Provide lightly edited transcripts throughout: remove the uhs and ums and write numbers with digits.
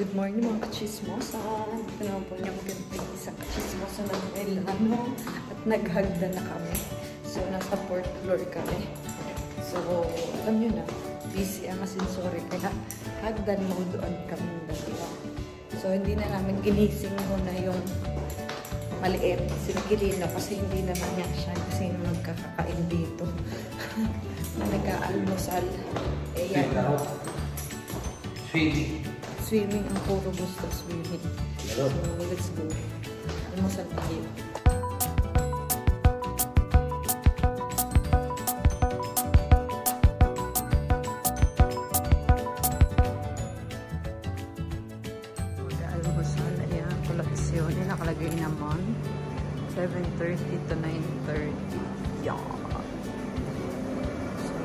Good morning mga kachismosa. Ito naman po niya magandang isang kachismosa ng Milano at naghagda na kami. So, nasa 4th floor kami. So, alam nyo na, busy ang ascensore kaya hagdan mo doon kami dalawa. So, hindi na namin ginising muna yung maliit. Sinigilino kasi hindi naman niya siya kasi yung nagkakakain dito. Na nag-aalmusal. Eh, yan. Swimming ang puro gusto, swimming. So, let's go. Almusal tayo. Mag-almusal. Ayan, kolaksyon. Nakalagay naman. 7:30 to 9:30. Yeah. So,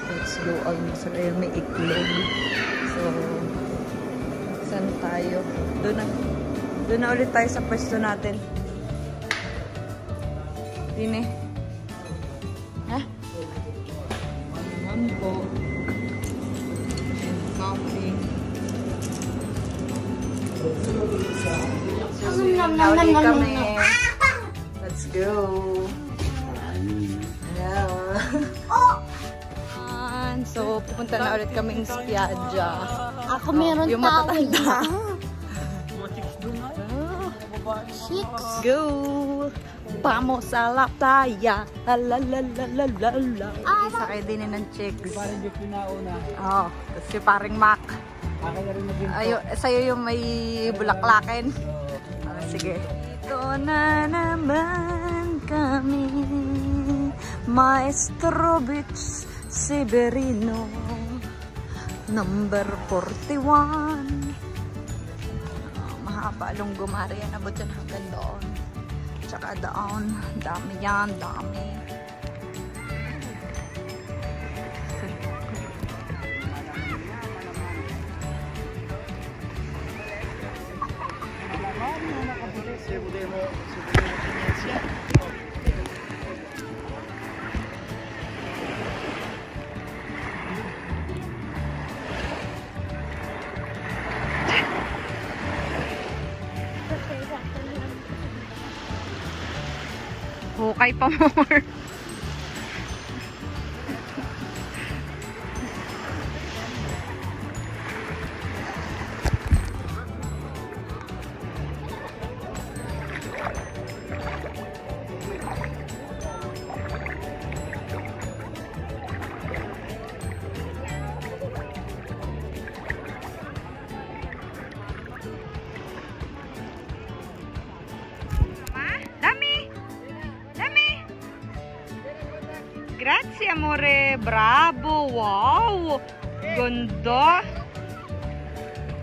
let's go almusal. Ayan, may iklog. So, saan tayo? Doon na ulit tayo sa pwesto natin. Dine. Ha? Naman po. And coffee. Nauli kami. Let's go. Hello. So, pupunta na ulit kaming Spiaggia. Ako meron yung tawid matatanda. Chicks. Go! Vamos a la playa. La la la la la la la. Sakay din ng chicks. Parang yung pinauna. Oo. Tapos yung paring Mac. Akin na rin maging Sa'yo yung may bulaklakin. Sige. Ito na naman kami. Maestro Beach Severino, number 41. Mahaba Lunggo Maria, nabot yan hanggang doon. Tsaka doon, dami yan, dami. Hukay pa more. Grazie amore, bravo, wow, ganda.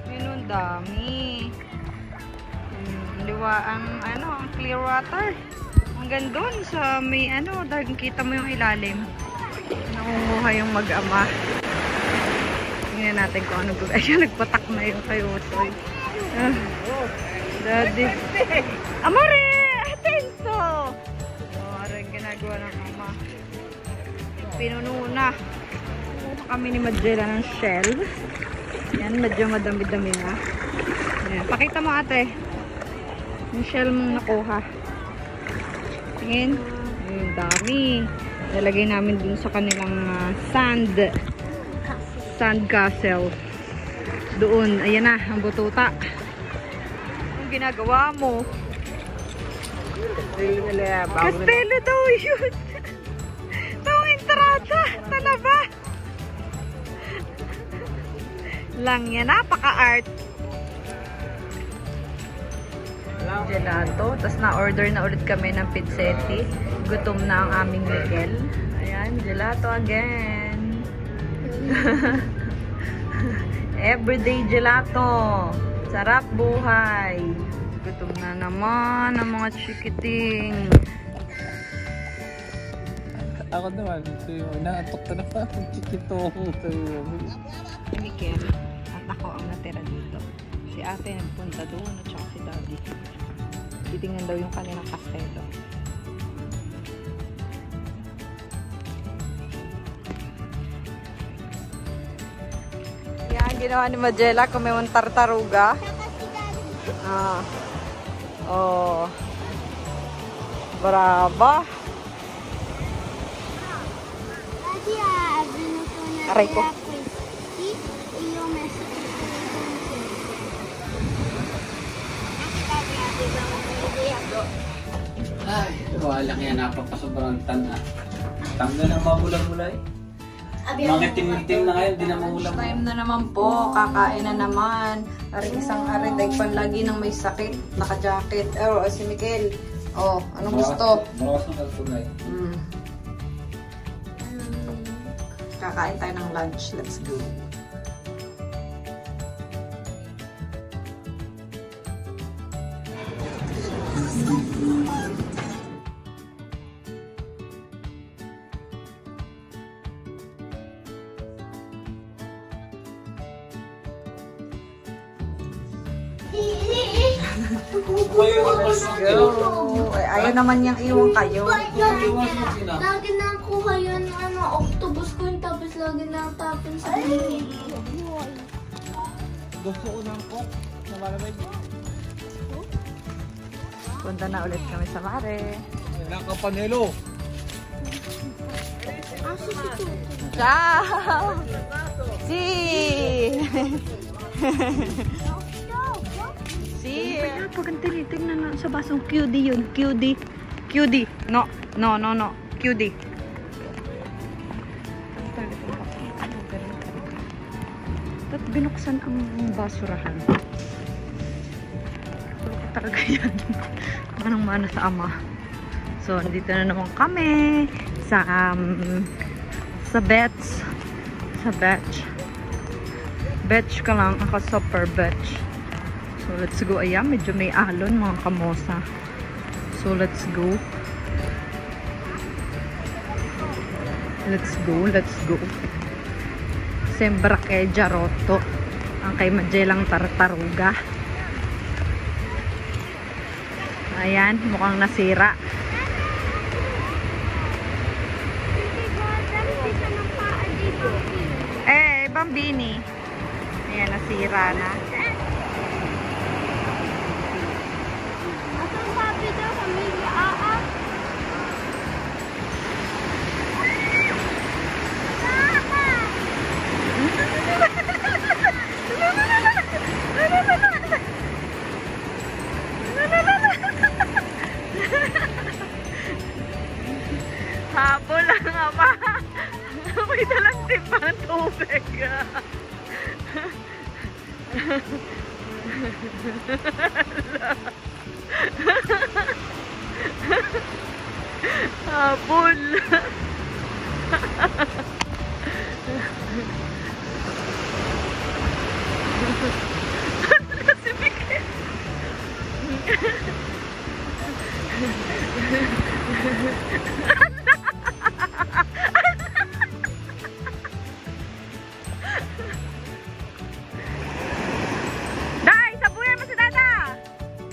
Yun ang dami. Liwa ang ang clear water. Hanggang doon sa may dahil kita mo yung ilalim. Nakunguha yung mag-ama. Tingnan natin kung ano gawin. Ayun, nagpatak na yung kayotoy. Daddy. Amore, atento. Parang ginagawa ng ama. Pinuno na. Kami ni Madjela ng shell. Yan, medyo madami-dami na. Yan. Pakita mo ate. Yung shell mong nakuha. Tingin. Ayun, dami. Lalagay namin dun sa kanilang sand castle. Doon. Ayan na, ang bututa. Ang ginagawa mo. Castello daw yun. Entrada, talaba. Lang yan, napaka-art. Gelato. Tapos na-order na ulit kami ng pizzetti. Gutom na ang aming Miguel. Ayan, gelato again. Everyday gelato. Sarap buhay. Gutom na naman ang mga chikiting. ako naman. Naatok na naman. Chikitong. Miguel. At ako ang natira dito. Si ate nagpunta doon at saka si daddy. Titingnan daw yung kanilang kastelo. ginawa ni Magella kung may mga tartaruga. Ah. Oh. Brava. Aray ko. Ay, wala kaya napapasobrang tanda. Tanda ng mabulay-bulay. Mga tim-tim na ngayon, di na mahulam. Time na naman po, kakain na naman. Aring isang arinday panlagi ng may sakit, naka-jacket. Si Mikel. Oh, anong gusto? Bawas ng kalpunay. Kakain tayo ng lunch. Let's go. Let's go. Ayaw naman niyang iwan kayo. Lagi na kuha yun, octopus ko yun, tapos lagi na tapon sa akin. Gusto ko ng coke na malamay. Punta na ulit kami sa mare. Ng Campanello. Ciao! Si! Si! Pag ang tinitignan na sa basong QD yun. QD. QD. No. No, no, no. QD. At binuksan ang basurahan. Tulog talaga yan. Manang-mana sa ama. So, nandito na naman kami sa Betts. Sa Betts. Betts ka lang. Ako super Betts. So, let's go. Ayan, medyo may alon mga kamosa. So, let's go. Let's go. Let's go. Sembra kay Jarotto. Ang kay Magellang tartaruga. Ayan, mukhang nasira. Bambini. Ayan, nasira na. Asang sabi daw, pamilya Aa? Habol lang ama. May dalang timbang tubig. Habol. Si Mikel. Dai, sabuyan mo si Dada.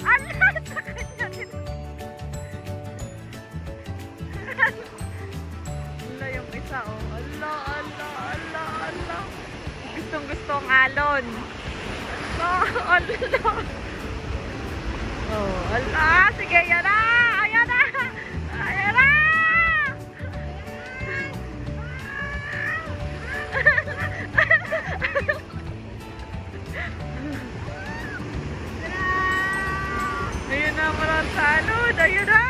Allah, sa kanya din. Allah yung isa, oh. Allah, Allah, Allah, Allah. Gustong gusto ang alon. Oh, Allah. Oh, Allah. Sige, yan na. Ayan na. Ayan na. Ayun na, marang salud. Ayun na.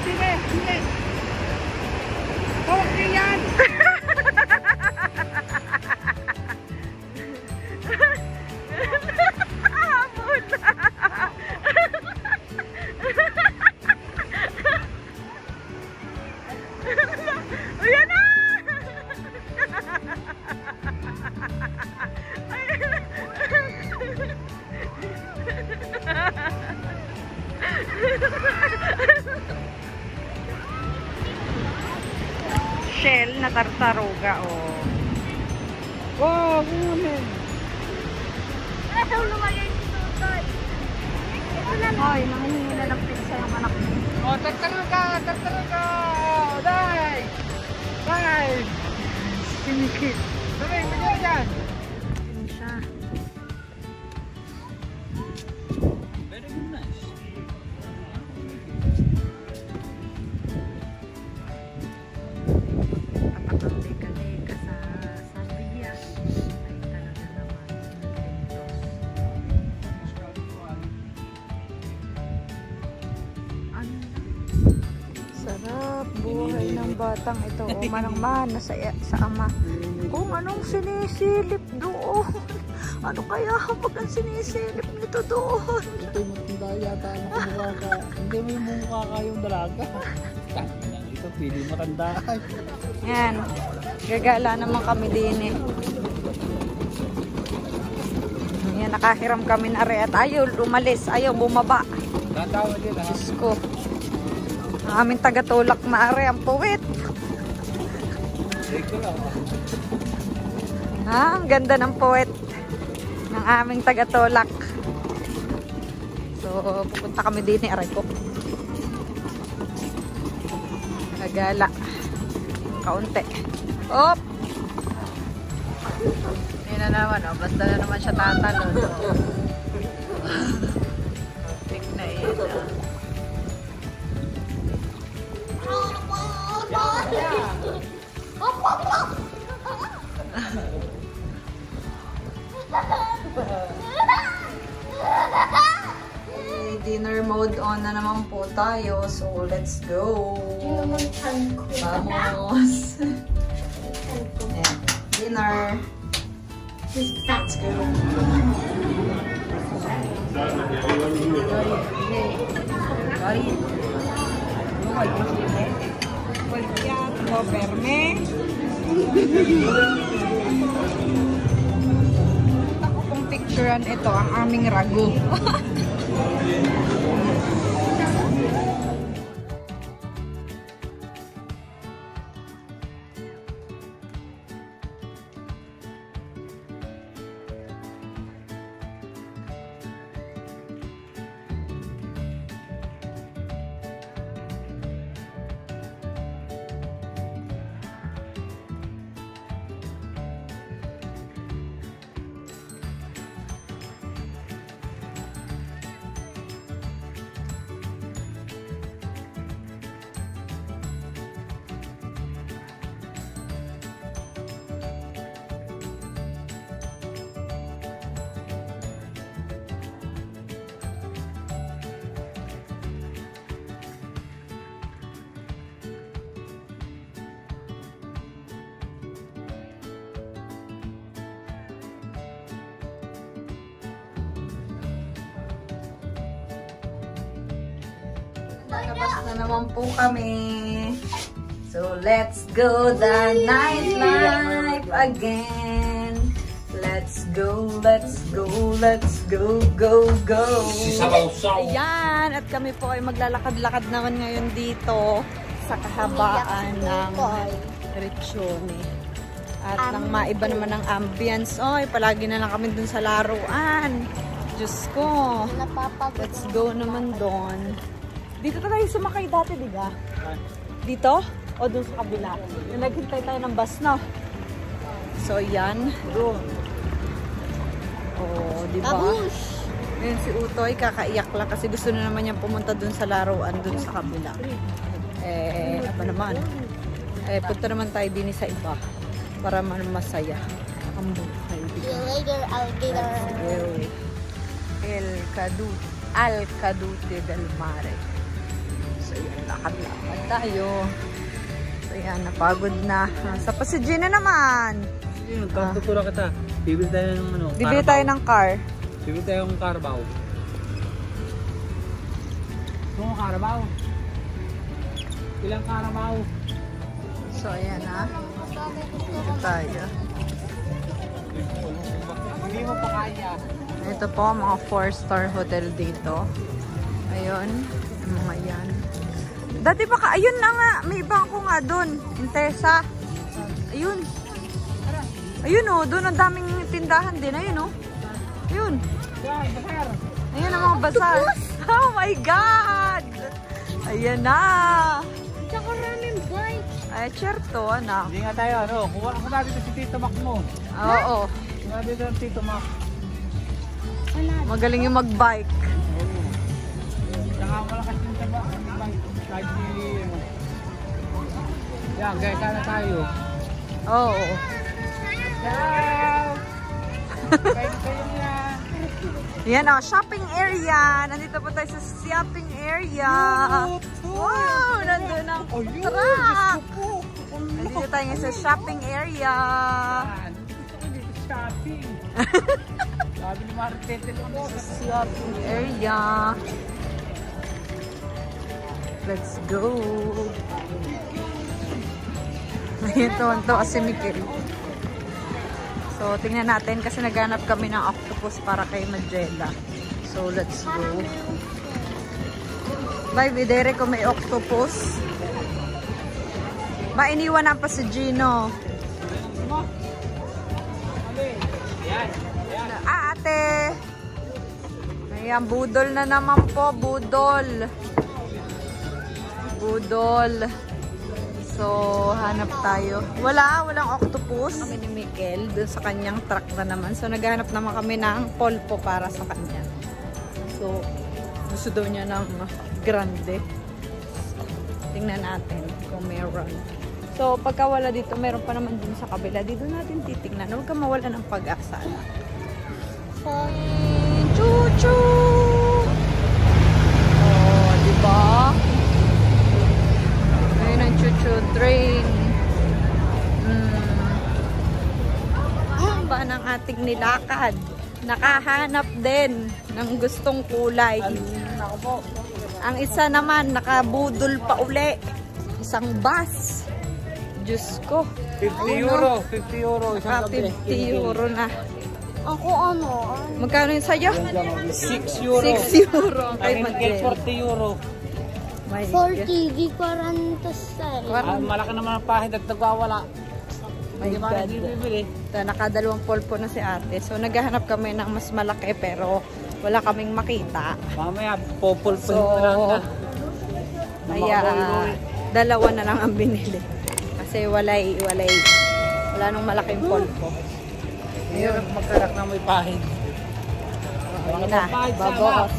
Sige, sige. Hawak niyo yan. Ayan na! Shell na tartaruga, oh. Wow, kunin. Ano lumagay si Tutoy? Ay, nangihingi na ng pizza yung anak mo. Oh, tagtanong ka! Dai! Dai! Sinikit. Sabi, magiging dyan. Yun siya. Very nice. Kapag ang leka-leka sa Sabia, ay talaga naman inventos. Ano? Sarap buhay ng batang ito. O manang-mana sa ama. Kung anong sinisilip doon. Ano kaya pag ang sinisilip nito doon? Ito yung matanda yata ang kumukha ka. Hindi mo yung mukha ka yung dalaga. Ito, pili matanda. Yan. Gagala naman kami din eh. Yan, nakahiram kami na rin. At ayaw umalis. Ayaw bumaba. Tatawa din ha. Diyos ko. Ang aming tagatulak na rin. Ang puwit. Ito lang. Ha? Ang ganda ng puwit. Ng aming tagatulak. So, pupunta kami din ni aray ko. Nagala. Kaunti. Op! Yan na naman, oh. Basta na naman siya tatalon. Tignan yun, oh. Dinner mode on na naman po tayo. So, let's go. Vamos. Yeah. Dinner. Let's go. Ako pong picturean ito ang aming ragu. Lalabas na naman po kami. So, let's go the nightlife again. Let's go, let's go, let's go, go, go. Ayan, at kami po ay maglalakad-lakad naman ngayon dito sa kahabaan ng Riccione. At nang maiba naman ang ambience. Oy, palagi na lang kami dun sa laruan. Diyos ko. Let's go naman doon. Dito tayo sumakay dati, di ba? Dito? O doon sa kabila? Yung naghintay tayo ng bus, no? So, yan. Doon. O, di ba? Ngayon si Utoy, kakaiyak lang kasi gusto na naman niyang pumunta doon sa laruan, doon sa kabila. Apa naman? Punta naman tayo din sa iba para masaya ang buhay. See you later, alligator. Al Cadute del Mare. So yan, lakad-lakad tayo. So yan, napagod na. Sa Pasig na naman. Yun, tuturo kita. Bibili tayo ng ano? Bibili tayo ng car. Bibili tayo ng Carabao. Kung Carabao? Ilang Carabao? So ayan na. Dito tayo. Hindi mo pa kaya. Ito po, mga 4-star hotel dito. Ayun, yung mga yan. Dati baka, ayun na nga, may bangko nga doon. Intesa. Ayun. Ayun o, doon ang daming tindahan din. Ayun o. Ayun. Ayun ang mga basar. Oh my God! Ayan na. Tsaka raming bike. Ay, certo, anak. Hindi nga tayo, ano, kuha dito si Tito Mac mo. Oo. Kuha dito ang Tito Mac. Magaling yung mag-bike. Saka malakas yung taba. Kahit ano. Yan, gaya sana tayo. Oo. Ciao! Kayo niya. Yan o, shopping area. Nandito po tayo sa shopping area. Wow, nandun ang truck. Nandito tayo sa shopping area. Gusto ko dito shopping. Sabi ni Martete lang sa Shopping area. Let's go. Ayun, tuwan-tuwa si Mikkel. So, tingnan natin kasi naghanap kami ng octopus para kay Majeda. So, let's go. Bye, Videre ko may octopus. Ba, iniwan na pa si Gino. Ah, ate. Ayan, budol na naman po. Budol. Budol. So, hanap tayo. Walang octopus. Kami ni Mikkel, dun sa kanyang truck na naman. So, naghanap naman kami ng polpo para sa kanya. So, gusto daw niya ng grande. So, tingnan natin kung meron. So, pagka wala dito, meron pa naman dun sa kabila. Dito natin titignan. Huwag ka mawala ng pag-asa. Chuchu! Oh, diba? Ayun ang chuchu train. Ano ba ng ating nilakad? Nakahanap din ng gustong kulay. Ang isa naman, nakabudol pa uli. Isang bus. Diyos ko. 50 euro. 50 euro. Isang gabi. 50 euro na. Ako ano? Magkano yun sa'yo? 6 euro. 6 euro ang kay Kay Madel. 40 euro. My 40, di 40 style. Malaki naman ang pahid at nagwawala. My Hindi ba God. nagbibili? Ito, nakadalawang polpo na si ate. So, naghahanap kami ng mas malaki pero wala kaming makita. Mamaya, populpun So, na lang na. kaya dalawa na lang ang binili. Kasi wala nung malaking polpo. Ngayon, magkarak na may pahid. Ayun na, babos.